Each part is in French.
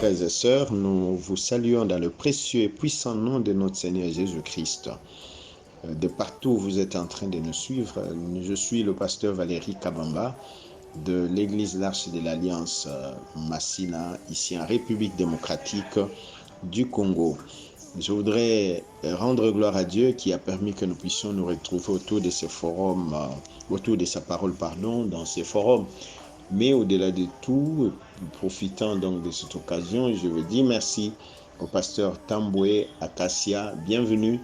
frères et sœurs, nous vous saluons dans le précieux et puissant nom de notre Seigneur Jésus-Christ. De partout où vous êtes en train de nous suivre, je suis le pasteur Valérie Kabamba de l'église L'Arche de l'Alliance Massina, ici en République démocratique du Congo. Je voudrais rendre gloire à Dieu qui a permis que nous puissions nous retrouver autour de ce forum, autour de sa parole, dans ces forums. Mais au-delà de tout, profitant donc de cette occasion, je veux dire merci au pasteur Tamboué Acacia. Bienvenue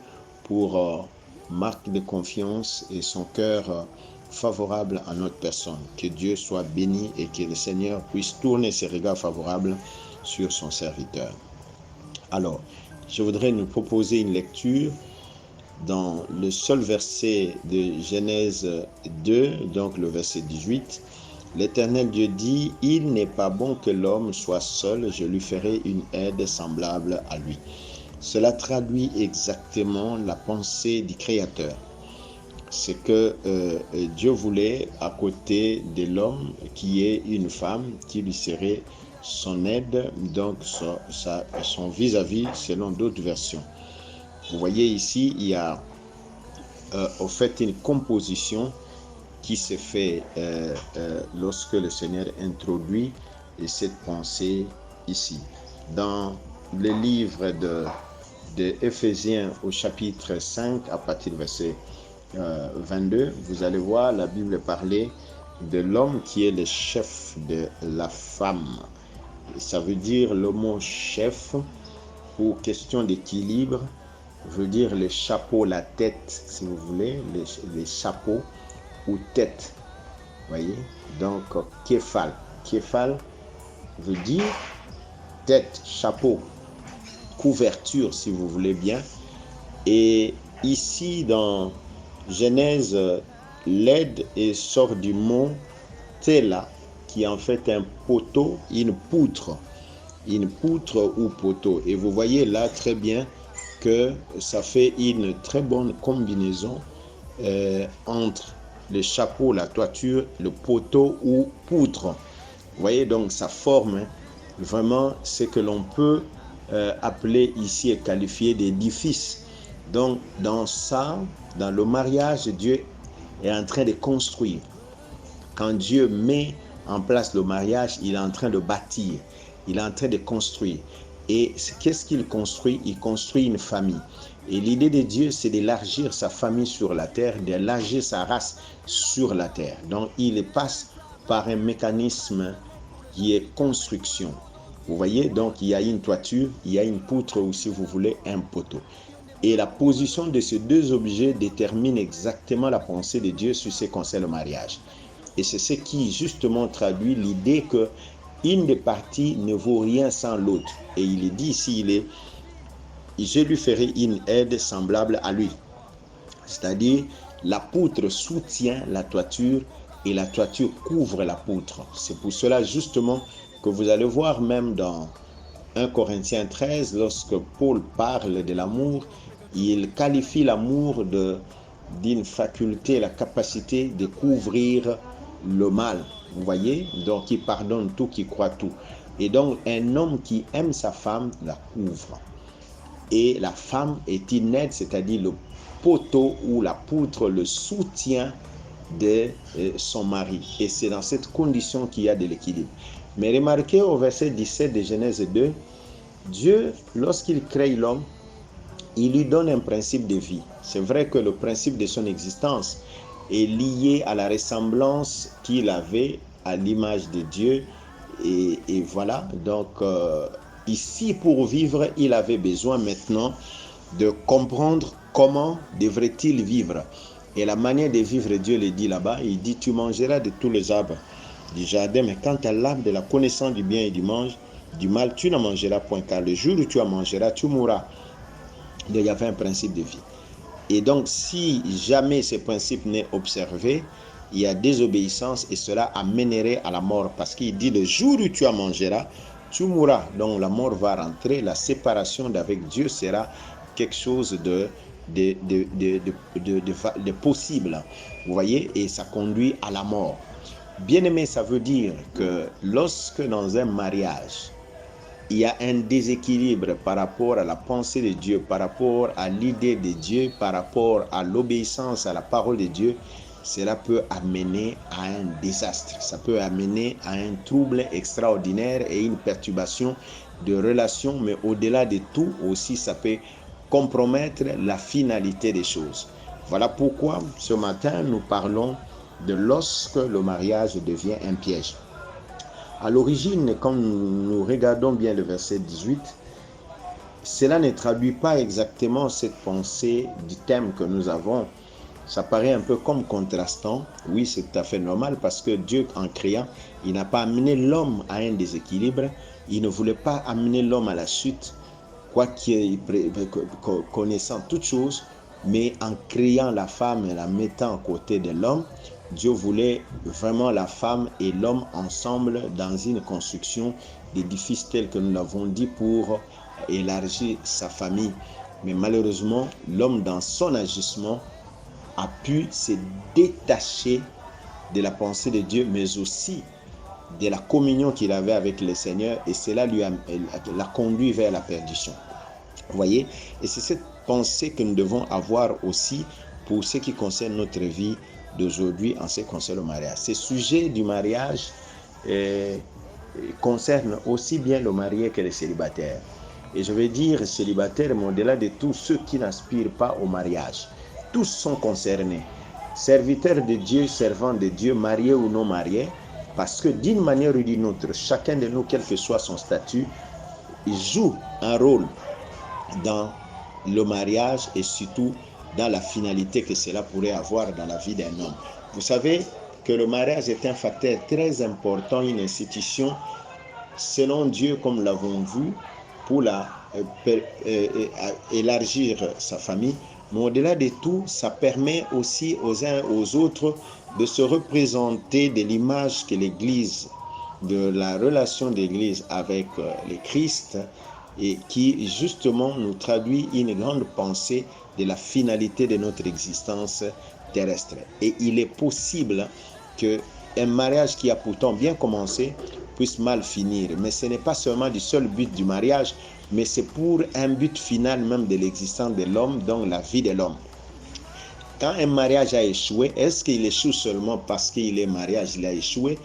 pour marque de confiance et son cœur favorable à notre personne. Que Dieu soit béni et que le Seigneur puisse tourner ses regards favorables sur son serviteur. Alors, je voudrais nous proposer une lecture dans le seul verset de Genèse 2, donc le verset 18. L'Éternel Dieu dit, « Il n'est pas bon que l'homme soit seul, je lui ferai une aide semblable à lui. » Cela traduit exactement la pensée du Créateur. C'est que Dieu voulait, à côté de l'homme, qu'il y ait une femme qui lui serait son aide, donc son vis-à-vis, selon d'autres versions. Vous voyez ici, il y a au fait une composition qui se fait lorsque le Seigneur introduit cette pensée ici. Dans le livre de Éphésiens au chapitre 5, à partir du verset 22, vous allez voir la Bible parler de l'homme qui est le chef de la femme. Ça veut dire le mot chef, pour question d'équilibre, veut dire le chapeau, la tête, si vous voulez, les chapeaux ou tête. Voyez? Donc, képhal. Képhal veut dire tête, chapeau, couverture, si vous voulez bien. Et ici, dans Genèse, l'aide sort du mot tela, qui est en fait un poteau, une poutre ou poteau. Et vous voyez là très bien que ça fait une très bonne combinaison entre le chapeau, la toiture, le poteau ou poutre. Vous voyez, donc ça forme vraiment ce que l'on peut appeler ici et qualifier d'édifice. Donc dans le mariage, Dieu est en train de construire. Quand Dieu met en place le mariage, il est en train de bâtir, il est en train de construire. Et qu'est-ce qu'il construit? Il construit une famille. Et l'idée de Dieu, c'est d'élargir sa famille sur la terre, d'élargir sa race sur la terre. Donc, il passe par un mécanisme qui est construction. Vous voyez, donc il y a une toiture, il y a une poutre ou si vous voulez, un poteau. Et la position de ces deux objets détermine exactement la pensée de Dieu sur ce qui concerne le mariage. Et c'est ce qui justement traduit l'idée que une des parties ne vaut rien sans l'autre. Et il est dit ici, je lui ferai une aide semblable à lui. C'est-à-dire, la poutre soutient la toiture et la toiture couvre la poutre. C'est pour cela justement que vous allez voir même dans 1 Corinthiens 13, lorsque Paul parle de l'amour, il qualifie l'amour d'une faculté, la capacité de couvrir le mal. Vous voyez? Donc, il pardonne tout, qui croit tout. Et donc, un homme qui aime sa femme la couvre. Et la femme est une aide, c'est-à-dire le poteau ou la poutre, le soutien de son mari. Et c'est dans cette condition qu'il y a de l'équilibre. Mais remarquez au verset 17 de Genèse 2, Dieu, lorsqu'il crée l'homme, il lui donne un principe de vie. C'est vrai que le principe de son existence est lié à la ressemblance qu'il avait à l'image de Dieu. Et voilà, donc ici pour vivre, il avait besoin maintenant de comprendre comment devrait-il vivre. Et la manière de vivre, Dieu le dit là-bas, il dit, tu mangeras de tous les arbres du jardin, mais quant à l'arbre de la connaissance du bien et du mal, tu n'en mangeras point, car le jour où tu en mangeras, tu mourras. Donc il y avait un principe de vie. Et donc, si jamais ce principe n'est observé, il y a désobéissance et cela amènerait à la mort. Parce qu'il dit, le jour où tu en mangeras, tu mourras. Donc, la mort va rentrer. La séparation d'avec Dieu sera quelque chose de possible. Vous voyez? Et ça conduit à la mort. Bien-aimé, ça veut dire que lorsque dans un mariage, il y a un déséquilibre par rapport à la pensée de Dieu, par rapport à l'idée de Dieu, par rapport à l'obéissance à la parole de Dieu, cela peut amener à un désastre. Ça peut amener à un trouble extraordinaire et une perturbation de relations, mais au-delà de tout aussi, ça peut compromettre la finalité des choses. Voilà pourquoi ce matin, nous parlons de lorsque le mariage devient un piège. À l'origine, quand nous regardons bien le verset 18, cela ne traduit pas exactement cette pensée du thème que nous avons. Ça paraît un peu comme contrastant. Oui, c'est tout à fait normal parce que Dieu, en créant, il n'a pas amené l'homme à un déséquilibre. Il ne voulait pas amener l'homme à la chute, connaissant toutes choses, mais en créant la femme et la mettant à côté de l'homme, Dieu voulait vraiment la femme et l'homme ensemble dans une construction d'édifices tels que nous l'avons dit pour élargir sa famille. Mais malheureusement, l'homme dans son agissement a pu se détacher de la pensée de Dieu, mais aussi de la communion qu'il avait avec le Seigneur, et cela l'a conduit vers la perdition. Vous voyez? Et c'est cette pensée que nous devons avoir aussi pour ce qui concerne notre vie d'aujourd'hui en ce qui concerne le mariage. Ce sujet du mariage concerne aussi bien le marié que les célibataires. Et je vais dire célibataires, mais au-delà de tous ceux qui n'aspirent pas au mariage. Tous sont concernés. Serviteurs de Dieu, servants de Dieu, mariés ou non mariés, parce que d'une manière ou d'une autre, chacun de nous, quel que soit son statut, il joue un rôle dans le mariage et surtout dans la finalité que cela pourrait avoir dans la vie d'un homme. Vous savez que le mariage est un facteur très important, une institution, selon Dieu, comme nous l'avons vu, pour élargir sa famille. Mais au-delà de tout, ça permet aussi aux uns aux autres de se représenter de l'image que l'Église, de la relation de l'Église avec le Christ, et qui justement nous traduit une grande pensée de la finalité de notre existence terrestre. Et il est possible qu'un mariage qui a pourtant bien commencé puisse mal finir. Mais ce n'est pas seulement du seul but du mariage, mais c'est pour un but final même de l'existence de l'homme, donc la vie de l'homme. Quand un mariage a échoué, est-ce qu'il échoue seulement parce qu'il est mariage, il a échoué,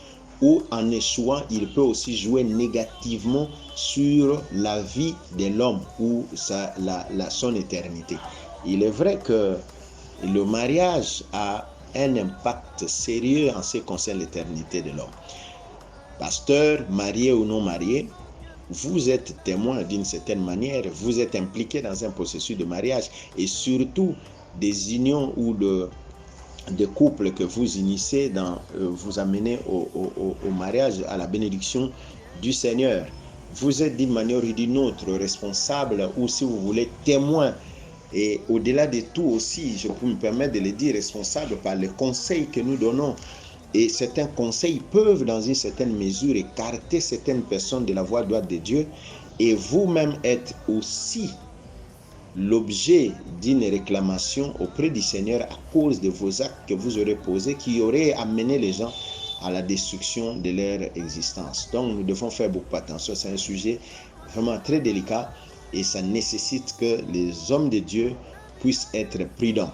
ou en échouant, il peut aussi jouer négativement sur la vie de l'homme ou son éternité? Il est vrai que le mariage a un impact sérieux en ce qui concerne l'éternité de l'homme. Pasteur, marié ou non marié, vous êtes témoin d'une certaine manière, vous êtes impliqué dans un processus de mariage et surtout des unions ou de couples que vous initiez, vous amenez au mariage, à la bénédiction du Seigneur. Vous êtes d'une manière ou d'une autre responsable ou si vous voulez témoin. Et au-delà de tout aussi, je peux me permettre de le dire, responsable par les conseils que nous donnons. Et certains conseils peuvent, dans une certaine mesure, écarter certaines personnes de la voie droite de Dieu et vous-même être aussi l'objet d'une réclamation auprès du Seigneur à cause de vos actes que vous aurez posés qui auraient amené les gens à la destruction de leur existence. Donc, nous devons faire beaucoup attention. C'est un sujet vraiment très délicat et ça nécessite que les hommes de Dieu puissent être prudents.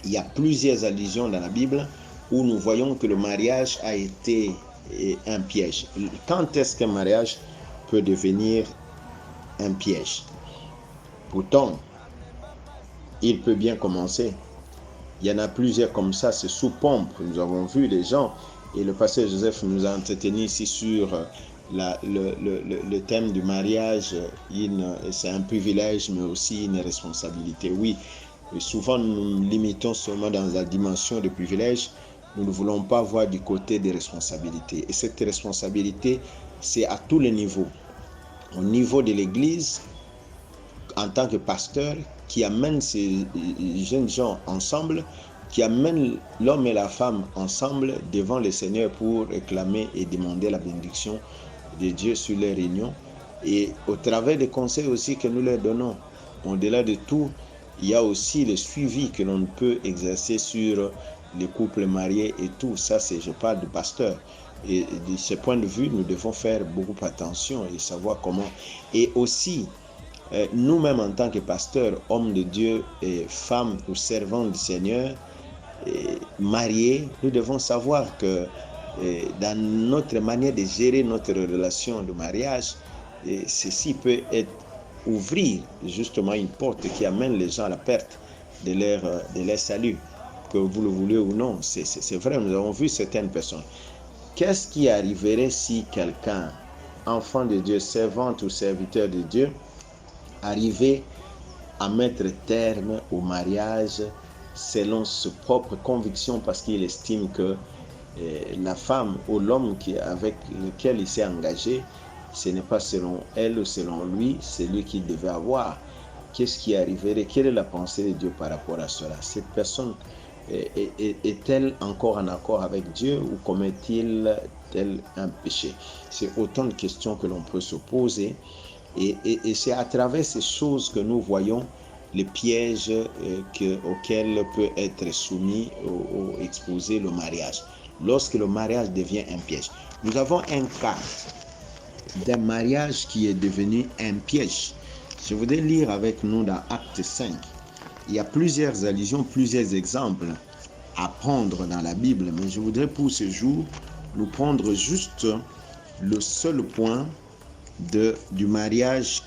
Il y a plusieurs allusions dans la Bible où nous voyons que le mariage a été un piège. Quand est-ce qu'un mariage peut devenir un piège? Pourtant, il peut bien commencer. Il y en a plusieurs comme ça, c'est sous pompe. Nous avons vu les gens, et le pasteur Joseph nous a entretenu ici sur le thème du mariage. C'est un privilège, mais aussi une responsabilité. Oui, souvent nous nous limitons seulement dans la dimension de privilège. Nous ne voulons pas voir du côté des responsabilités. Et cette responsabilité, c'est à tous les niveaux. Au niveau de l'Église, en tant que pasteur, qui amène ces jeunes gens ensemble, qui amène l'homme et la femme ensemble devant le Seigneur pour réclamer et demander la bénédiction de Dieu sur les réunions. Et au travers des conseils aussi que nous leur donnons, au-delà de tout, il y a aussi le suivi que l'on peut exercer sur les couples mariés et tout. Ça, je parle de pasteur. Et de ce point de vue, nous devons faire beaucoup attention et savoir comment. Et aussi, nous-mêmes en tant que pasteurs, hommes de Dieu et femmes ou servants du Seigneur, mariés, nous devons savoir que dans notre manière de gérer notre relation de mariage, ceci peut ouvrir justement une porte qui amène les gens à la perte de leur salut, que vous le voulez ou non. C'est vrai, nous avons vu certaines personnes. Qu'est-ce qui arriverait si quelqu'un, enfant de Dieu, servante ou serviteur de Dieu, arrivait à mettre terme au mariage selon ses propres convictions parce qu'il estime que la femme ou l'homme avec lequel il s'est engagé, ce n'est pas selon elle ou selon lui, c'est lui qu'il devait avoir. Qu'est-ce qui arriverait? Quelle est la pensée de Dieu par rapport à cela? Cette personne est-elle encore en accord avec Dieu ou commet-il un péché? C'est autant de questions que l'on peut se poser et c'est à travers ces choses que nous voyons les pièges auxquels peut être soumis ou exposé le mariage. Lorsque le mariage devient un piège. Nous avons un cas d'un mariage qui est devenu un piège. Je voudrais lire avec nous dans Acte 5. Il y a plusieurs allusions, plusieurs exemples à prendre dans la Bible, mais je voudrais pour ce jour nous prendre juste le seul point du mariage,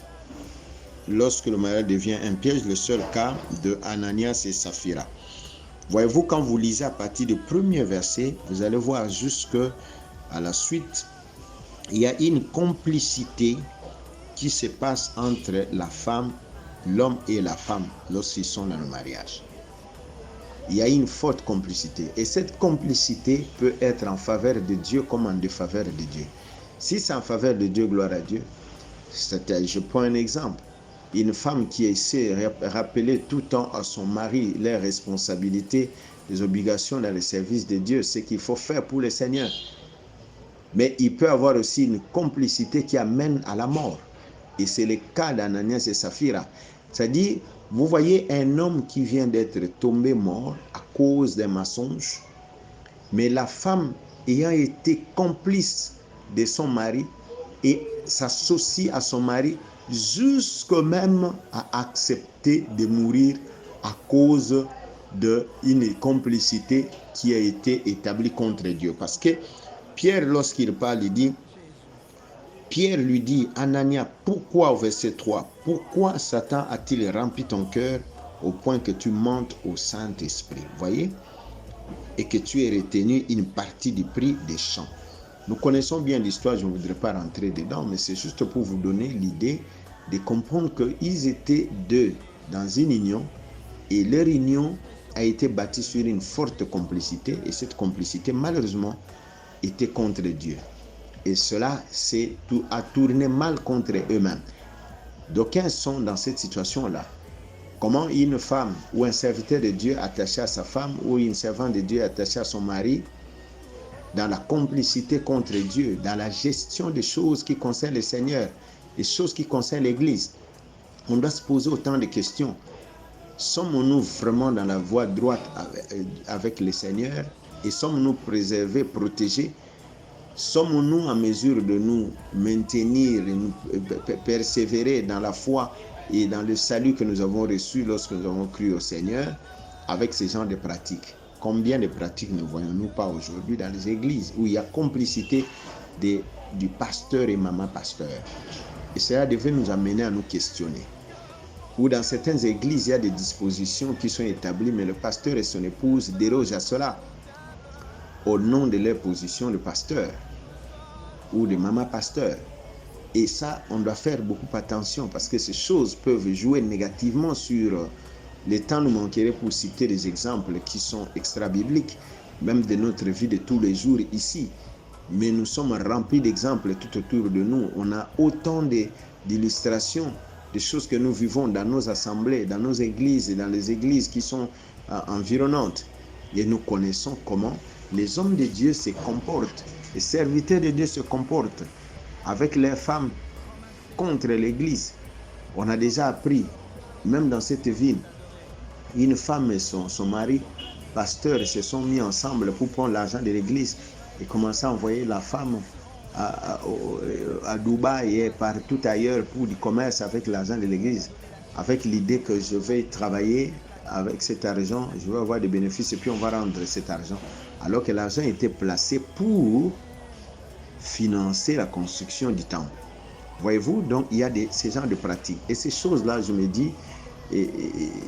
lorsque le mariage devient un piège, le seul cas de Ananias et Saphira. Voyez-vous, quand vous lisez à partir du premier verset, vous allez voir jusque à la suite, il y a une complicité qui se passe entre la femme, l'homme et la femme lorsqu'ils sont dans le mariage. Il y a une forte complicité. Et cette complicité peut être en faveur de Dieu comme en défaveur de Dieu. Si c'est en faveur de Dieu, gloire à Dieu. Je prends un exemple. Une femme qui essaie de rappeler tout le temps à son mari les responsabilités, les obligations dans le service de Dieu, ce qu'il faut faire pour le Seigneur. Mais il peut avoir aussi une complicité qui amène à la mort. Et c'est le cas d'Ananias et Saphira. C'est-à-dire, vous voyez un homme qui vient d'être tombé mort à cause d'un mensonge, mais la femme ayant été complice de son mari et s'associe à son mari jusqu'au même à accepter de mourir à cause d'une complicité qui a été établie contre Dieu. Parce que Pierre, lorsqu'il parle, il dit, Pierre lui dit, Anania, pourquoi, au verset 3, pourquoi Satan a-t-il rempli ton cœur au point que tu montes au Saint-Esprit? Voyez? Et que tu aies retenu une partie du prix des champs. Nous connaissons bien l'histoire, je ne voudrais pas rentrer dedans, mais c'est juste pour vous donner l'idée de comprendre qu'ils étaient deux dans une union et leur union a été bâtie sur une forte complicité et cette complicité, malheureusement, était contre Dieu. Et cela a tourné mal contre eux-mêmes. D'aucuns sont dans cette situation-là. Comment une femme ou un serviteur de Dieu attaché à sa femme ou une servante de Dieu attachée à son mari, dans la complicité contre Dieu, dans la gestion des choses qui concernent le Seigneur, des choses qui concernent l'Église. On doit se poser autant de questions. Sommes-nous vraiment dans la voie droite avec le Seigneur et sommes-nous préservés, protégés? Sommes-nous en mesure de nous maintenir et nous persévérer dans la foi et dans le salut que nous avons reçu lorsque nous avons cru au Seigneur avec ce genre de pratiques? Combien de pratiques ne voyons-nous pas aujourd'hui dans les églises où il y a complicité du pasteur et maman pasteur? Et cela devait nous amener à nous questionner. Ou dans certaines églises, il y a des dispositions qui sont établies, mais le pasteur et son épouse dérogent à cela au nom de leur position de pasteur ou de maman pasteur. Et ça, on doit faire beaucoup attention parce que ces choses peuvent jouer négativement sur le temps nous manquerait pour citer des exemples qui sont extra-bibliques, même de notre vie de tous les jours ici. Mais nous sommes remplis d'exemples tout autour de nous. On a autant d'illustrations, des choses que nous vivons dans nos assemblées, dans nos églises et dans les églises qui sont environnantes. Et nous connaissons comment les hommes de Dieu se comportent, les serviteurs de Dieu se comportent avec leurs femmes contre l'église. On a déjà appris, même dans cette ville, une femme et son mari, pasteur, se sont mis ensemble pour prendre l'argent de l'église et commençait à envoyer la femme à Dubaï et partout ailleurs pour du commerce avec l'argent de l'église, avec l'idée que je vais travailler avec cet argent, je vais avoir des bénéfices et puis on va rendre cet argent. Alors que l'argent était placé pour financer la construction du temple. Voyez-vous, donc il y a ces genres de pratiques. Et ces choses-là, je me dis,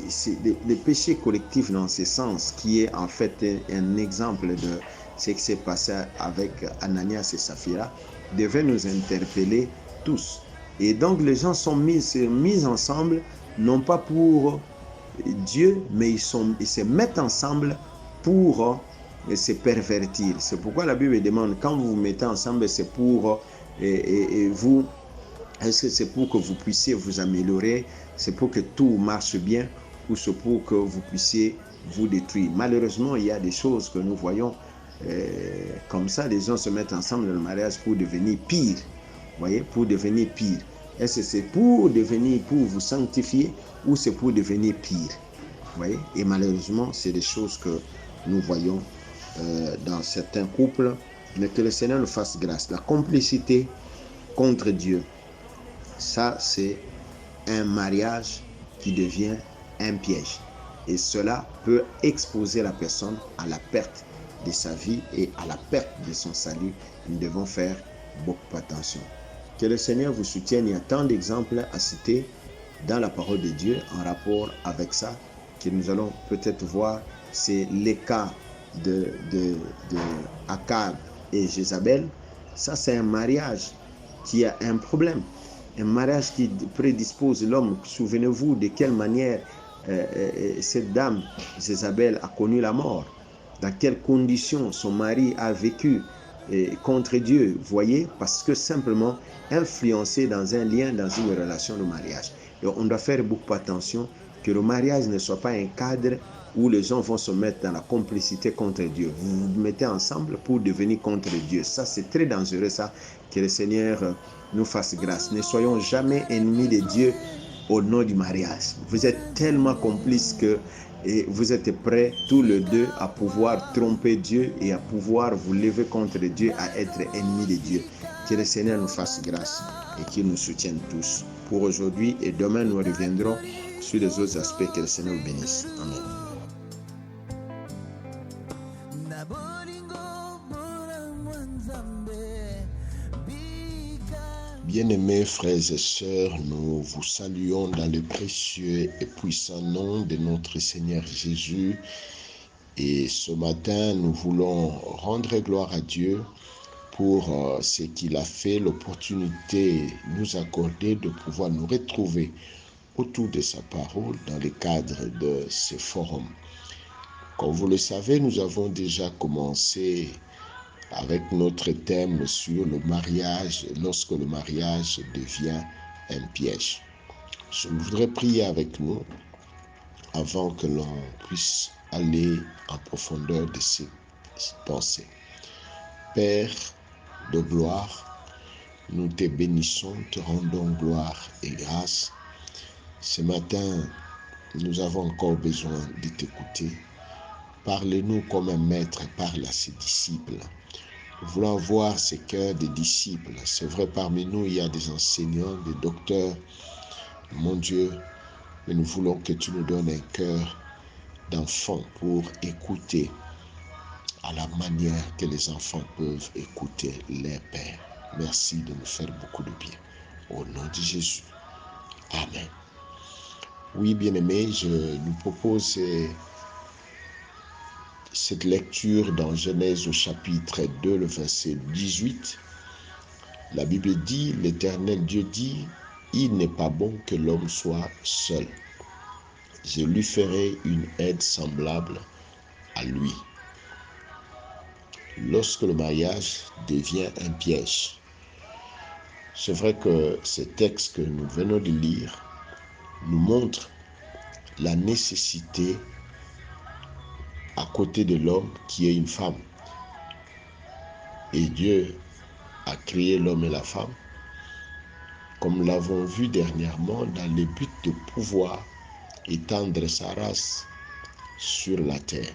c'est des péchés collectifs dans ce sens, qui est en fait un exemple de ce qui s'est passé avec Ananias et Saphira, devait nous interpeller tous. Et donc les gens sont mis ensemble, non pas pour Dieu, mais ils se mettent ensemble pour se pervertir. C'est pourquoi la Bible demande, quand vous vous mettez ensemble, c'est pour vous, est-ce que c'est pour que vous puissiez vous améliorer, c'est pour que tout marche bien, ou c'est pour que vous puissiez vous détruire. Malheureusement, il y a des choses que nous voyons comme ça, les gens se mettent ensemble dans le mariage pour devenir pire. Vous voyez, pour devenir pire. Est-ce que c'est pour vous sanctifier, ou c'est pour devenir pire? Vous voyez, et malheureusement, c'est des choses que nous voyons dans certains couples, mais que le Seigneur nous fasse grâce. La complicité contre Dieu, ça c'est un mariage qui devient un piège. Et cela peut exposer la personne à la perte de sa vie et à la perte de son salut. Nous devons faire beaucoup attention. Que le Seigneur vous soutienne. Il y a tant d'exemples à citer dans la parole de Dieu en rapport avec ça que nous allons peut-être voir. C'est les cas de Akab et Jézabel. Ça, c'est un mariage qui a un problème. Un mariage qui prédispose l'homme. Souvenez-vous de quelle manière cette dame, Jézabel, a connu la mort. Dans quelles conditions son mari a vécu contre Dieu, voyez, parce que simplement influencé dans un lien, dans une relation de mariage. Donc on doit faire beaucoup attention que le mariage ne soit pas un cadre où les gens vont se mettre dans la complicité contre Dieu. Vous vous mettez ensemble pour devenir contre Dieu. Ça, c'est très dangereux, ça. Que le Seigneur nous fasse grâce. Ne soyons jamais ennemis de Dieu au nom du mariage. Vous êtes tellement complices que vous êtes prêts tous les deux à pouvoir tromper Dieu et à pouvoir vous lever contre Dieu, à être ennemis de Dieu. Que le Seigneur nous fasse grâce et qu'il nous soutienne tous. Pour aujourd'hui et demain, nous reviendrons sur les autres aspects. Que le Seigneur vous bénisse. Amen. Bien-aimés frères et sœurs, nous vous saluons dans le précieux et puissant nom de notre Seigneur Jésus. Et ce matin, nous voulons rendre gloire à Dieu pour ce qu'il a fait, l'opportunité nous accorder de pouvoir nous retrouver autour de sa parole dans le cadre de ce forum. Comme vous le savez, nous avons déjà commencé avec notre thème sur le mariage, lorsque le mariage devient un piège. Je voudrais prier avec nous avant que l'on puisse aller en profondeur de ces pensées. Père de gloire, nous te bénissons, te rendons gloire et grâce. Ce matin, nous avons encore besoin de t'écouter. Parle-nous comme un maître parle à ses disciples. Nous voulons voir ces cœurs des disciples. C'est vrai, parmi nous, il y a des enseignants, des docteurs, mon Dieu, mais nous voulons que tu nous donnes un cœur d'enfant pour écouter à la manière que les enfants peuvent écouter leur père. Merci de nous faire beaucoup de bien. Au nom de Jésus. Amen. Oui, bien-aimés, je nous propose cette lecture dans Genèse au chapitre 2, le verset 18. La Bible dit, l'Éternel Dieu dit, il n'est pas bon que l'homme soit seul. Je lui ferai une aide semblable à lui. Lorsque le mariage devient un piège, c'est vrai que ce texte que nous venons de lire nous montre la nécessité à côté de l'homme qui est une femme. Et Dieu a créé l'homme et la femme, comme nous l'avons vu dernièrement, dans le but de pouvoir étendre sa race sur la terre.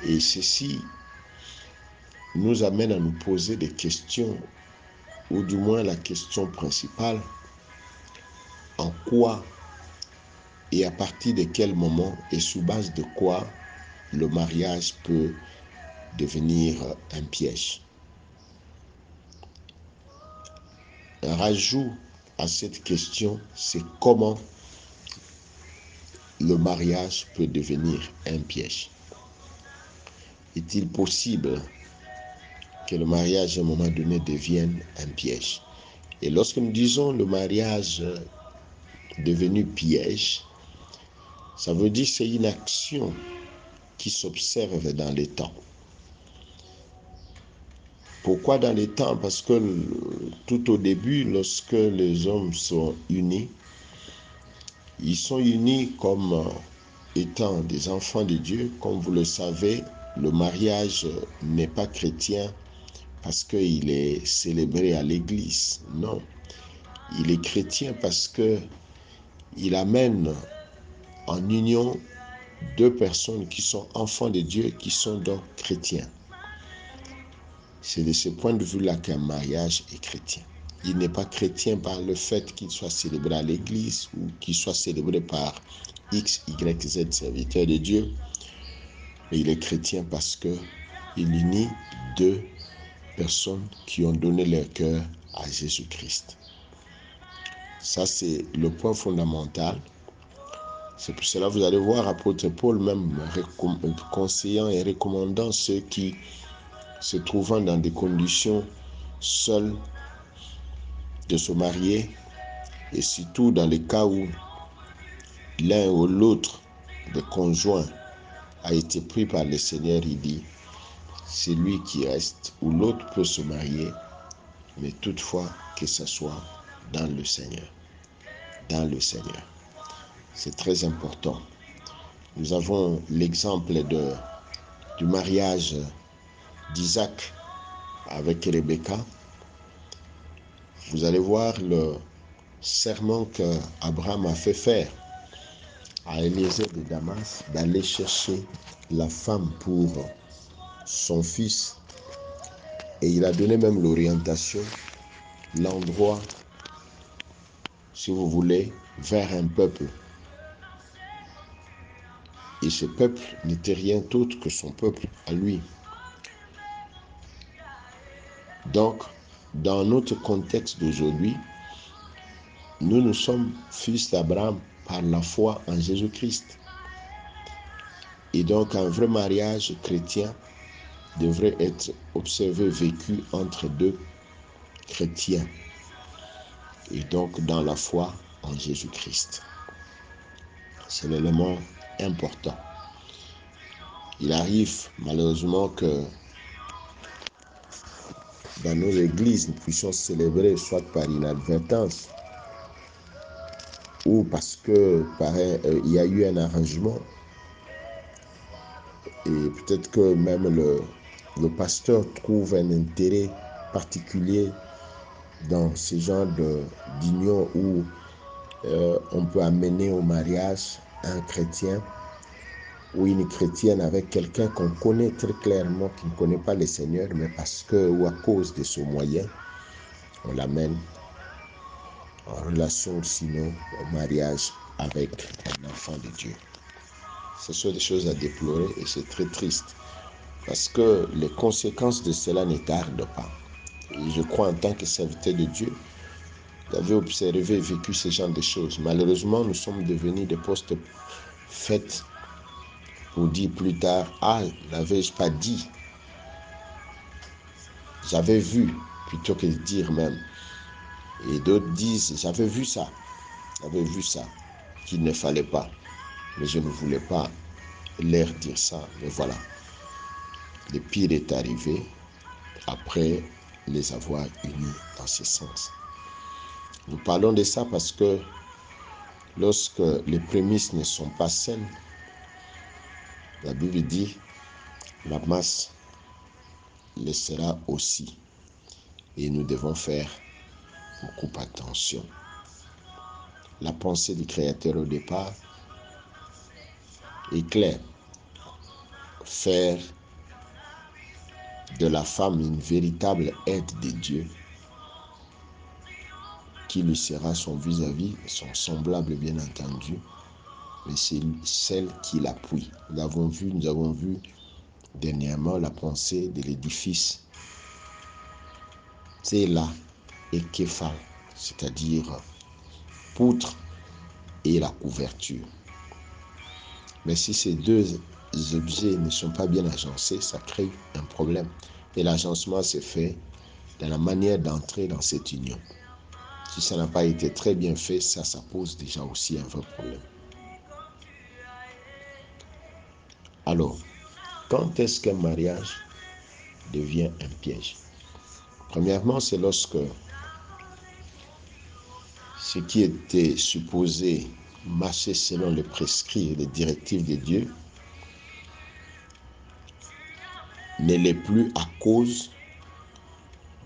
Et ceci nous amène à nous poser des questions, ou du moins la question principale, en quoi et à partir de quel moment et sous base de quoi le mariage peut devenir un piège. Un rajout à cette question, c'est comment le mariage peut devenir un piège. Est-il possible que le mariage à un moment donné devienne un piège? Et lorsque nous disons le mariage devenu piège, ça veut dire que c'est une action qui s'observe dans les temps. Pourquoi dans les temps? Parce que tout au début, lorsque les hommes sont unis, ils sont unis comme étant des enfants de Dieu. Comme vous le savez, le mariage n'est pas chrétien parce qu'il est célébré à l'église. Non, il est chrétien parce qu'il amène en union deux personnes qui sont enfants de Dieu, qui sont donc chrétiens. C'est de ce point de vue-là qu'un mariage est chrétien. Il n'est pas chrétien par le fait qu'il soit célébré à l'église ou qu'il soit célébré par X, Y, Z serviteurs de Dieu, mais il est chrétien parce qu'il unit deux personnes qui ont donné leur cœur à Jésus-Christ. Ça, c'est le point fondamental. C'est pour cela que vous allez voir apôtre Paul même conseillant et recommandant ceux qui se trouvant dans des conditions seules de se marier, et surtout dans les cas où l'un ou l'autre des conjoints a été pris par le Seigneur, il dit, c'est lui qui reste, ou l'autre peut se marier, mais toutefois que ce soit dans le Seigneur. Dans le Seigneur. C'est très important. Nous avons l'exemple du mariage d'Isaac avec Rebecca. Vous allez voir le serment qu'Abraham a fait faire à Eliezer de Damas d'aller chercher la femme pour son fils. Et il a donné même l'orientation, l'endroit, si vous voulez, vers un peuple. Et ce peuple n'était rien d'autre que son peuple à lui. Donc, dans notre contexte d'aujourd'hui, nous sommes fils d'Abraham par la foi en Jésus-Christ. Et donc, un vrai mariage chrétien devrait être observé, vécu entre deux chrétiens. Et donc, dans la foi en Jésus-Christ. C'est l'élément important. Il arrive malheureusement que dans nos églises, nous puissions célébrer soit par inadvertance ou parce que il y a eu un arrangement. Et peut-être que même le pasteur trouve un intérêt particulier dans ce genre d'union où on peut amener au mariage un chrétien ou une chrétienne avec quelqu'un qu'on connaît très clairement, qui ne connaît pas le Seigneur, mais parce que ou à cause de ce moyen, on l'amène en relation, sinon au mariage avec un enfant de Dieu. Ce sont des choses à déplorer et c'est très triste parce que les conséquences de cela ne tardent pas. Et je crois en tant que serviteur de Dieu, vous avez observé et vécu ce genre de choses. Malheureusement, nous sommes devenus des postes faits pour dire plus tard, ah, n'avais-je pas dit? J'avais vu, plutôt que de dire même. Et d'autres disent, j'avais vu ça, qu'il ne fallait pas. Mais je ne voulais pas leur dire ça. Mais voilà, le pire est arrivé après les avoir unis dans ce sens. Nous parlons de ça parce que lorsque les prémices ne sont pas saines, la Bible dit, la masse le sera aussi. Et nous devons faire beaucoup attention. La pensée du Créateur au départ est claire. Faire de la femme une véritable aide de Dieu, qui lui sera son vis-à-vis, son semblable bien entendu, mais c'est celle qui l'appuie. Nous avons vu dernièrement la pensée de l'édifice Tséla et Képhal, c'est-à-dire poutre et la couverture. Mais si ces deux objets ne sont pas bien agencés, ça crée un problème. Et l'agencement se fait dans la manière d'entrer dans cette union. Si ça n'a pas été très bien fait, ça pose déjà aussi un vrai problème. Alors, quand est-ce qu'un mariage devient un piège? Premièrement, c'est lorsque ce qui était supposé marcher selon les prescrits et les directives de Dieu ne l'est plus à cause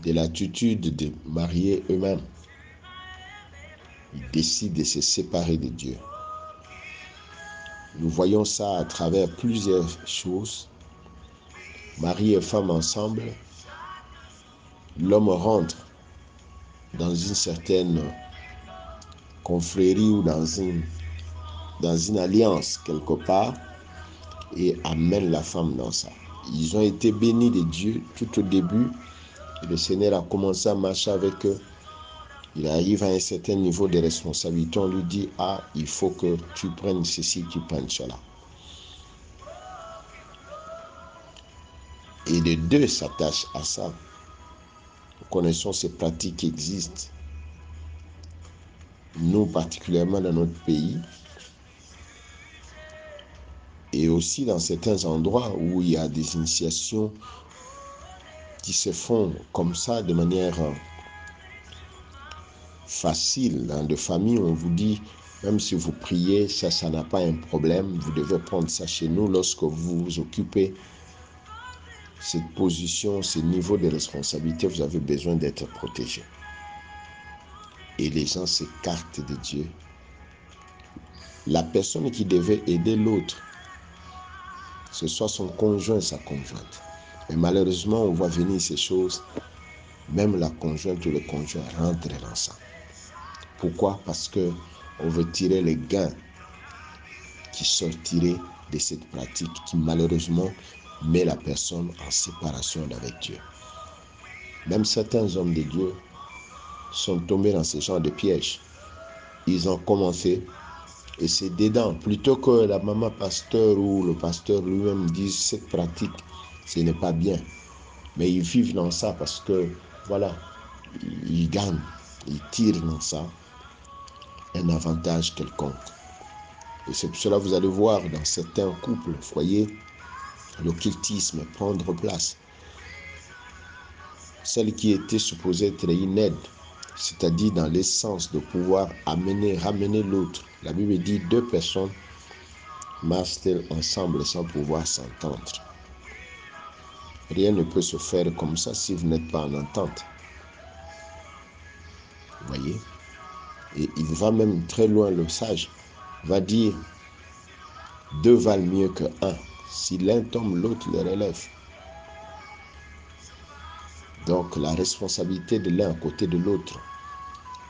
de l'attitude des mariés eux-mêmes. Ils décident de se séparer de Dieu. Nous voyons ça à travers plusieurs choses. Mari et femme ensemble, l'homme rentre dans une certaine confrérie ou dans une alliance quelque part et amène la femme dans ça. Ils ont été bénis de Dieu tout au début. Et le Seigneur a commencé à marcher avec eux. Il arrive à un certain niveau de responsabilité. On lui dit, il faut que tu prennes ceci, tu prennes cela. Et les deux s'attachent à ça. Nous connaissons ces pratiques qui existent. Nous, particulièrement dans notre pays, et aussi dans certains endroits où il y a des initiations qui se font comme ça de manière facile. Dans de familles, on vous dit, même si vous priez, ça n'a pas un problème. Vous devez prendre ça chez nous lorsque vous vous occupez cette position, ce niveau de responsabilité, vous avez besoin d'être protégé. Et les gens s'écartent de Dieu. La personne qui devait aider l'autre, ce soit son conjoint et sa conjointe. Mais malheureusement, on voit venir ces choses, même la conjointe ou le conjoint rentre dans ça. Pourquoi? Parce qu'on veut tirer les gains qui sortiraient de cette pratique qui malheureusement met la personne en séparation avec Dieu. Même certains hommes de Dieu sont tombés dans ce genre de pièges. Ils ont commencé et c'est dedans. Plutôt que la maman pasteur ou le pasteur lui-même dise cette pratique, ce n'est pas bien. Mais ils vivent dans ça parce que, voilà, ils gagnent, ils tirent dans ça un avantage quelconque. Et c'est pour cela que vous allez voir dans certains couples, foyers, l'occultisme prendre place. Celle qui était supposée être une aide, c'est-à-dire dans l'essence de pouvoir ramener l'autre. La Bible dit 2 personnes marchent-elles ensemble sans pouvoir s'entendre. Rien ne peut se faire comme ça si vous n'êtes pas en entente. Vous voyez? Et il va même très loin, le sage va dire 2 valent mieux que 1. Si l'un tombe, l'autre le relève. Donc la responsabilité de l'un à côté de l'autre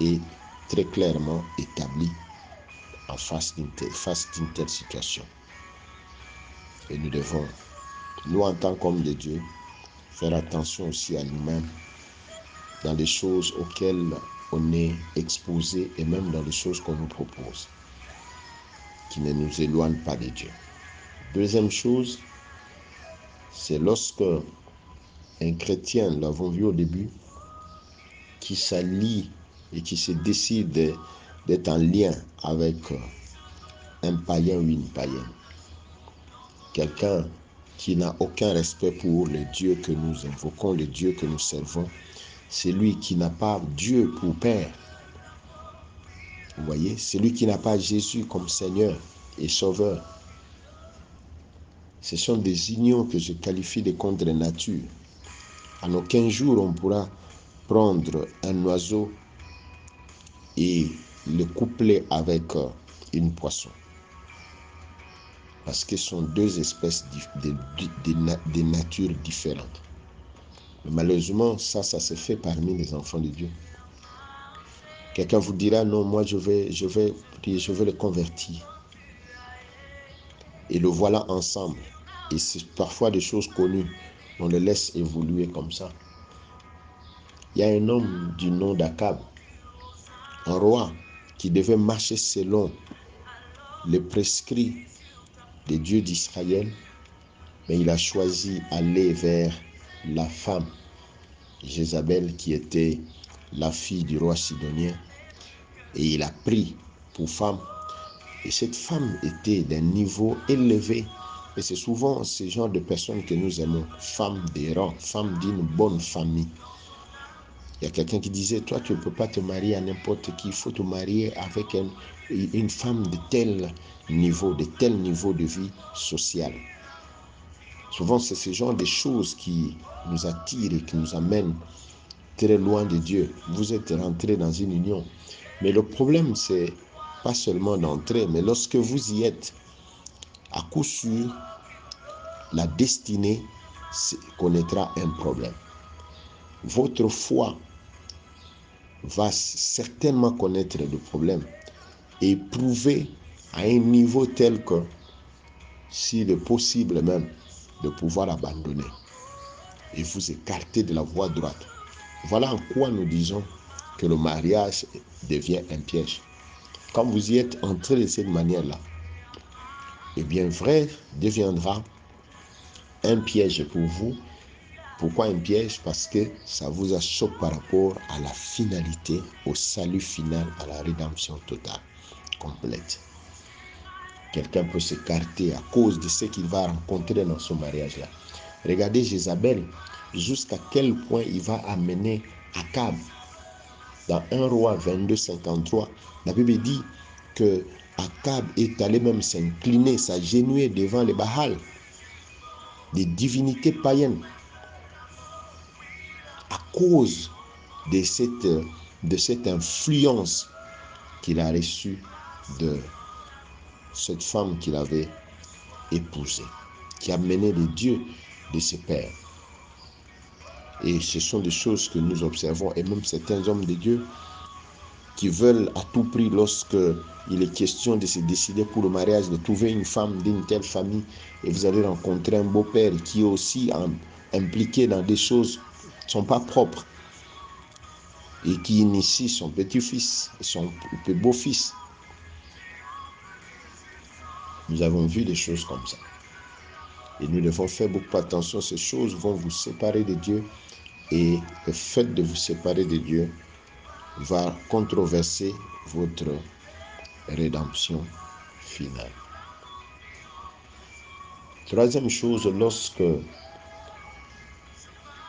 est très clairement établie en face d'une telle situation. Et nous devons, nous en tant qu'hommes de Dieu, faire attention aussi à nous-mêmes dans les choses auxquelles on est exposé et même dans les choses qu'on nous propose, qui ne nous éloignent pas de Dieu. Deuxième chose, c'est lorsque un chrétien, nous l'avons vu au début, qui s'allie et qui se décide d'être en lien avec un païen ou une païenne. Quelqu'un qui n'a aucun respect pour le Dieu que nous invoquons, le Dieu que nous servons, c'est lui qui n'a pas Dieu pour Père. Vous voyez, c'est lui qui n'a pas Jésus comme Seigneur et Sauveur. Ce sont des unions que je qualifie de contre-nature. En aucun jour on pourra prendre un oiseau et le coupler avec une poisson. Parce que ce sont 2 espèces de natures différentes. Mais malheureusement, ça se fait parmi les enfants de Dieu. Quelqu'un vous dira, non, moi je vais le convertir. Et le voilà ensemble. Et c'est parfois des choses connues. On le laisse évoluer comme ça. Il y a un homme du nom d'Akab, un roi qui devait marcher selon les prescrits des dieux d'Israël, mais il a choisi d'aller vers la femme Jézabel, qui était la fille du roi sidonien, et il a pris pour femme. Et cette femme était d'un niveau élevé. Et c'est souvent ce genre de personnes que nous aimons, femmes des rangs, femmes d'une bonne famille. Il y a quelqu'un qui disait, toi tu ne peux pas te marier à n'importe qui, il faut te marier avec une femme de tel niveau de vie sociale. Souvent c'est ce genre de choses qui nous attirent et qui nous amènent très loin de Dieu. Vous êtes rentré dans une union. Mais le problème, c'est pas seulement d'entrer, mais lorsque vous y êtes, à coup sûr, la destinée connaîtra un problème. Votre foi va certainement connaître le problème et prouver à un niveau tel que, s'il est possible même, de pouvoir abandonner et vous écarter de la voie droite. Voilà en quoi nous disons que le mariage devient un piège. Quand vous y êtes entré de cette manière-là, eh bien, vrai deviendra un piège pour vous. Pourquoi un piège? Parce que ça vous achoppe par rapport à la finalité, au salut final, à la rédemption totale, complète. Quelqu'un peut s'écarter à cause de ce qu'il va rencontrer dans son mariage-là. Regardez Jézabel, jusqu'à quel point il va amener Akab. Dans 1 Roi 22, 53, la Bible dit que Akab est allé même s'incliner, s'agenouiller devant les Baal, des divinités païennes, à cause de cette influence qu'il a reçue de cette femme qu'il avait épousée, qui a mené les dieux de ses pères. Et ce sont des choses que nous observons, et même certains hommes de Dieu qui veulent à tout prix, lorsque il est question de se décider pour le mariage, de trouver une femme d'une telle famille, et vous allez rencontrer un beau-père qui est aussi impliqué dans des choses qui ne sont pas propres, et qui initie son petit-fils, son beau-fils. Nous avons vu des choses comme ça. Et nous devons faire beaucoup attention. Ces choses vont vous séparer de Dieu, et le fait de vous séparer de Dieu va controverser votre rédemption finale. Troisième chose, lorsque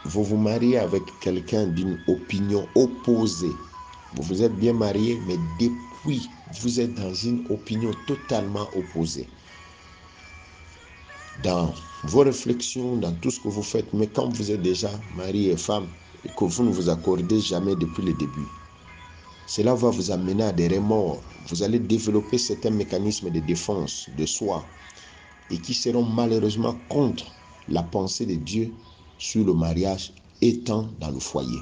vous vous mariez avec quelqu'un d'une opinion opposée, vous vous êtes bien marié, mais depuis, vous êtes dans une opinion totalement opposée. Dans vos réflexions, dans tout ce que vous faites, mais quand vous êtes déjà marié et femme, et que vous ne vous accordez jamais depuis le début, cela va vous amener à des remords. Vous allez développer certains mécanismes de défense de soi et qui seront malheureusement contre la pensée de Dieu sur le mariage étant dans le foyer.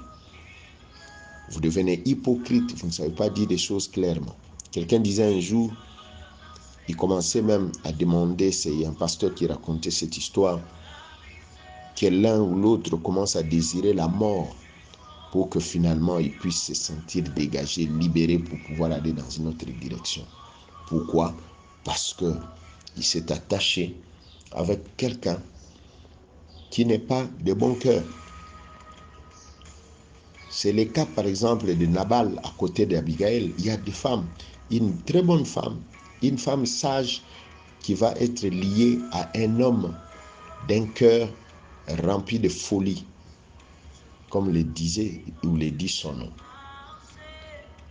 Vous devenez hypocrite, vous ne savez pas dire des choses clairement. Quelqu'un disait un jour, il commençait même à demander, c'est un pasteur qui racontait cette histoire, que l'un ou l'autre commence à désirer la mort pour que finalement il puisse se sentir dégagé, libéré pour pouvoir aller dans une autre direction. Pourquoi? Parce qu'il s'est attaché avec quelqu'un qui n'est pas de bon cœur. C'est le cas par exemple de Nabal à côté d'Abigail. Il y a des femmes, une très bonne femme, une femme sage qui va être liée à un homme d'un cœur rempli de folie, comme le disait ou le dit son nom.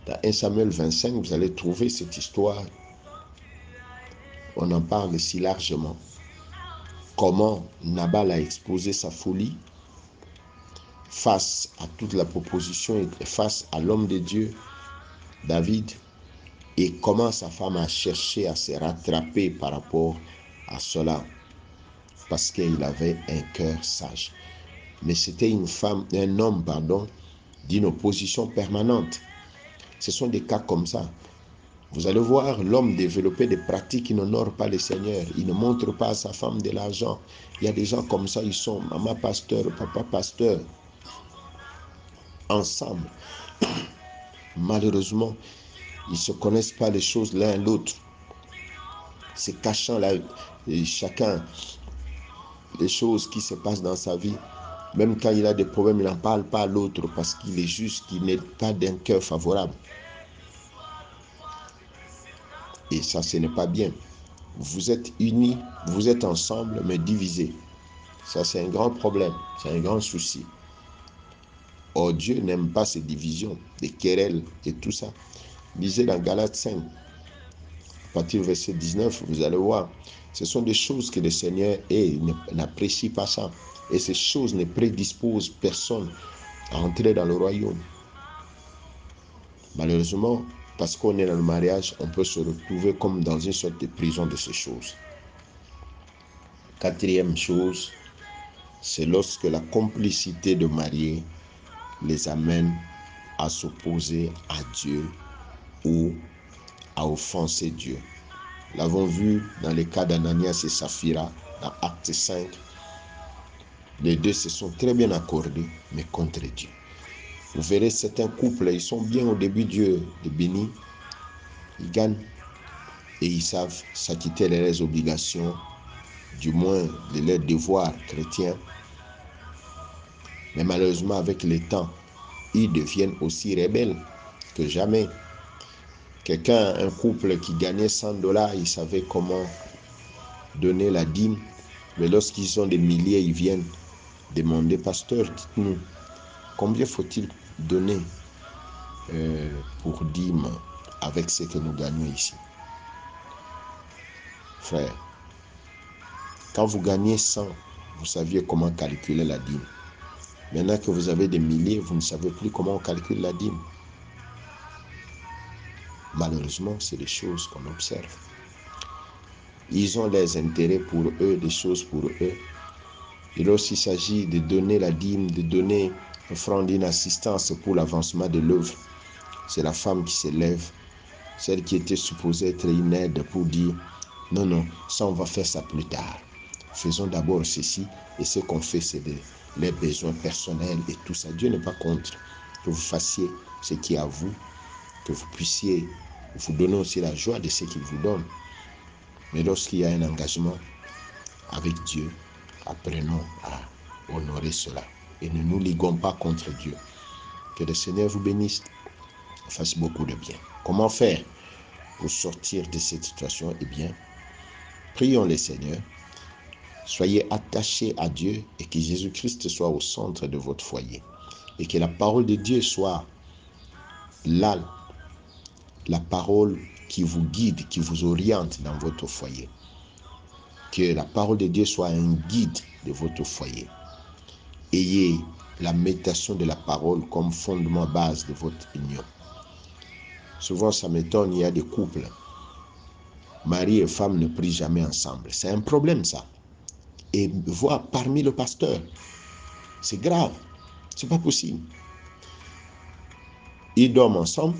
Dans 1 Samuel 25, vous allez trouver cette histoire. On en parle si largement. Comment Nabal a exposé sa folie face à toute la proposition et face à l'homme de Dieu, David, et comment sa femme a cherché à se rattraper par rapport à cela, parce qu'il avait un cœur sage. mais c'était un homme, d'une opposition permanente. Ce sont des cas comme ça. Vous allez voir l'homme développer des pratiques qui n'honorent pas le Seigneur. Il ne montre pas à sa femme de l'argent. Il y a des gens comme ça, ils sont maman pasteur, papa pasteur, ensemble. Malheureusement, ils ne se connaissent pas les choses l'un l'autre. C'est cachant là, chacun les choses qui se passent dans sa vie. Même quand il a des problèmes, il n'en parle pas à l'autre parce qu'il est juste qu'il n'est pas d'un cœur favorable. Et ça, ce n'est pas bien. Vous êtes unis, vous êtes ensemble, mais divisés. Ça, c'est un grand problème, c'est un grand souci. Or, Dieu n'aime pas ces divisions, les querelles et tout ça. Lisez dans Galates 5, à partir du verset 19, vous allez voir. Ce sont des choses que le Seigneur n'apprécie pas ça. Et ces choses ne prédisposent personne à entrer dans le royaume. Malheureusement, parce qu'on est dans le mariage, on peut se retrouver comme dans une sorte de prison de ces choses. Quatrième chose, c'est lorsque la complicité de mariés les amène à s'opposer à Dieu ou à offenser Dieu. Nous l'avons vu dans les cas d'Ananias et Saphira, dans Acte 5. Les deux se sont très bien accordés, mais contre Dieu. Vous verrez certains couples, ils sont bien au début, Dieu les bénit, ils gagnent et ils savent s'acquitter de leurs obligations, du moins de leurs devoirs chrétiens. Mais malheureusement, avec le temps, ils deviennent aussi rebelles que jamais. Un couple qui gagnait $100, ils savaient comment donner la dîme. Mais lorsqu'ils ont des milliers, ils viennent demander, pasteur, dites-nous, combien faut-il donner pour dîme avec ce que nous gagnons ici? Frère, quand vous gagnez 100, vous saviez comment calculer la dîme. Maintenant que vous avez des milliers, vous ne savez plus comment on calcule la dîme. Malheureusement, c'est des choses qu'on observe. Ils ont les intérêts pour eux, des choses pour eux. Et lorsqu'il s'agit de donner la dîme, de donner offrande une assistance pour l'avancement de l'œuvre, c'est la femme qui se lève, celle qui était supposée être une aide pour dire « Non, ça on va faire ça plus tard. Faisons d'abord ceci et ce qu'on fait c'est les besoins personnels et tout ça. » Dieu n'est pas contre que vous fassiez ce qui est à vous, que vous puissiez vous donner aussi la joie de ce qu'il vous donne. Mais lorsqu'il y a un engagement avec Dieu, apprenons à honorer cela et ne nous liguons pas contre Dieu. Que le Seigneur vous bénisse, fasse beaucoup de bien. Comment faire pour sortir de cette situation? Eh bien, prions le Seigneur, soyez attachés à Dieu et que Jésus-Christ soit au centre de votre foyer et que la parole de Dieu soit là, la parole qui vous guide, qui vous oriente dans votre foyer. Que la parole de Dieu soit un guide de votre foyer. Ayez la méditation de la parole comme fondement base de votre union. Souvent, ça m'étonne, il y a des couples. Mari et femme ne prient jamais ensemble. C'est un problème, ça. Et voir parmi le pasteur, c'est grave. C'est pas possible. Ils dorment ensemble.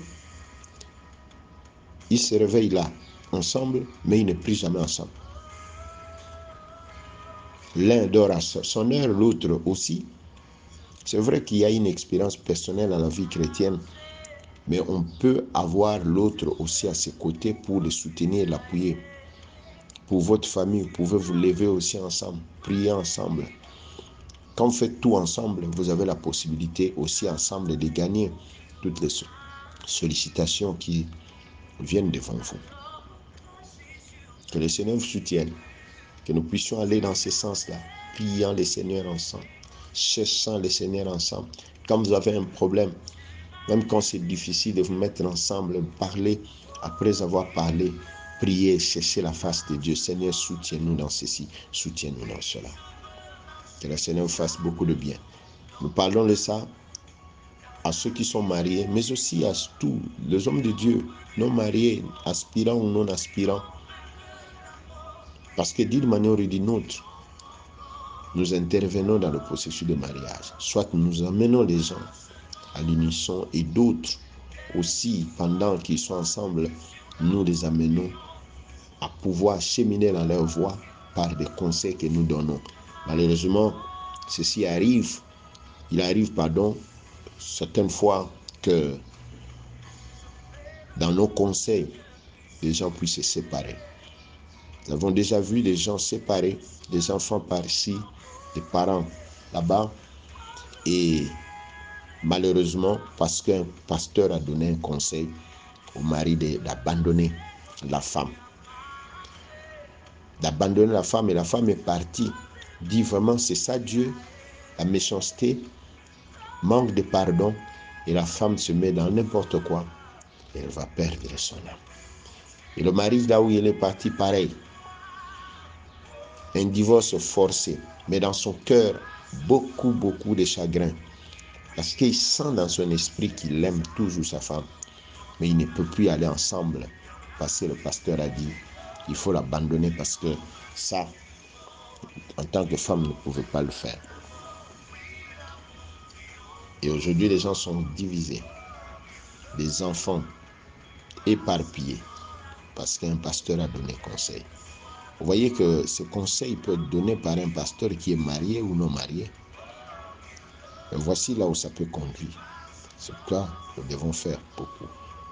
Ils se réveillent là, ensemble, mais ils ne prient jamais ensemble. L'un dort à son heure, l'autre aussi. C'est vrai qu'il y a une expérience personnelle dans la vie chrétienne, mais on peut avoir l'autre aussi à ses côtés pour le soutenir, l'appuyer. Pour votre famille, vous pouvez vous lever aussi ensemble, prier ensemble. Quand vous faites tout ensemble, vous avez la possibilité aussi ensemble de gagner toutes les sollicitations qui viennent devant vous. Que le Seigneur vous soutienne, que nous puissions aller dans ce sens-là, priant le Seigneur ensemble, cherchant le Seigneur ensemble. Quand vous avez un problème, même quand c'est difficile de vous mettre ensemble, parler, après avoir parlé, prier, chercher la face de Dieu. Seigneur, soutiens-nous dans ceci, soutiens-nous dans cela. Que le Seigneur vous fasse beaucoup de bien. Nous parlons de ça à ceux qui sont mariés, mais aussi à tous les hommes de Dieu, non mariés, aspirants ou non aspirants. Parce que d'une manière ou d'une autre, nous intervenons dans le processus de mariage. Soit nous amenons les gens à l'unisson et d'autres aussi, pendant qu'ils sont ensemble, nous les amenons à pouvoir cheminer dans leur voie par des conseils que nous donnons. Malheureusement, ceci arrive, certaines fois que dans nos conseils, les gens puissent se séparer. Nous avons déjà vu des gens séparés, des enfants par-ci, des parents là-bas, et malheureusement, parce qu'un pasteur a donné un conseil au mari d'abandonner la femme. D'abandonner la femme, et la femme est partie. Dit vraiment, c'est ça Dieu, la méchanceté, manque de pardon, et la femme se met dans n'importe quoi, et elle va perdre son âme. Et le mari, là où il est parti, pareil. Un divorce forcé, mais dans son cœur, beaucoup de chagrin. Parce qu'il sent dans son esprit qu'il aime toujours sa femme. Mais il ne peut plus aller ensemble. Parce que le pasteur a dit, il faut l'abandonner parce que ça, en tant que femme, ne pouvait pas le faire. Et aujourd'hui, les gens sont divisés. Des enfants éparpillés. Parce qu'un pasteur a donné conseil. Vous voyez que ce conseil peut être donné par un pasteur qui est marié ou non marié. Et voici là où ça peut conduire. C'est pourquoi nous devons faire beaucoup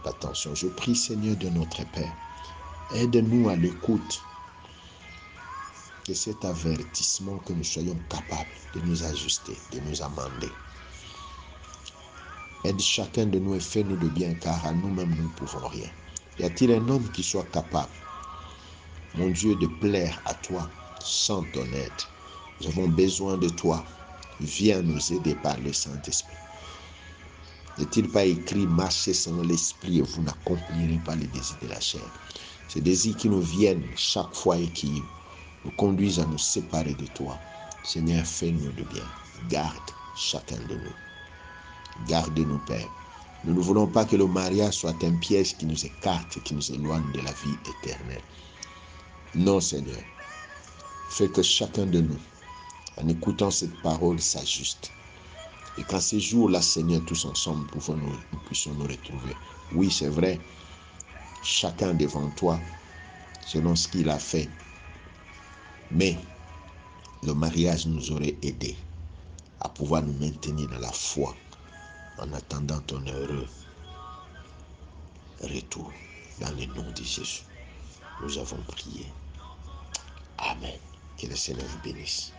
d'attention. Je prie, Seigneur de notre Père, aide-nous à l'écoute. Que cet avertissement, que nous soyons capables de nous ajuster, de nous amender. Aide chacun de nous et fais-nous de bien, car à nous-mêmes, nous ne pouvons rien. Y a-t-il un homme qui soit capable, mon Dieu, de plaire à toi sans ton aide? Nous avons besoin de toi. Viens nous aider par le Saint-Esprit. N'est-il pas écrit, marchez selon l'Esprit et vous n'accomplirez pas les désirs de la chair? Ces désirs qui nous viennent chaque fois et qui nous conduisent à nous séparer de toi. Seigneur, fais-nous de bien. Garde chacun de nous. Garde-nous, Père. Nous ne voulons pas que le mariage soit un piège qui nous écarte, qui nous éloigne de la vie éternelle. Non, Seigneur. Fais que chacun de nous, en écoutant cette parole, s'ajuste. Et qu'en ces jours-là, Seigneur, tous ensemble, nous puissions nous retrouver. Oui, c'est vrai, chacun devant toi, selon ce qu'il a fait. Mais le mariage nous aurait aidés à pouvoir nous maintenir dans la foi en attendant ton heureux retour. Dans le nom de Jésus, nous avons prié. Amen. Que le Seigneur vous bénisse.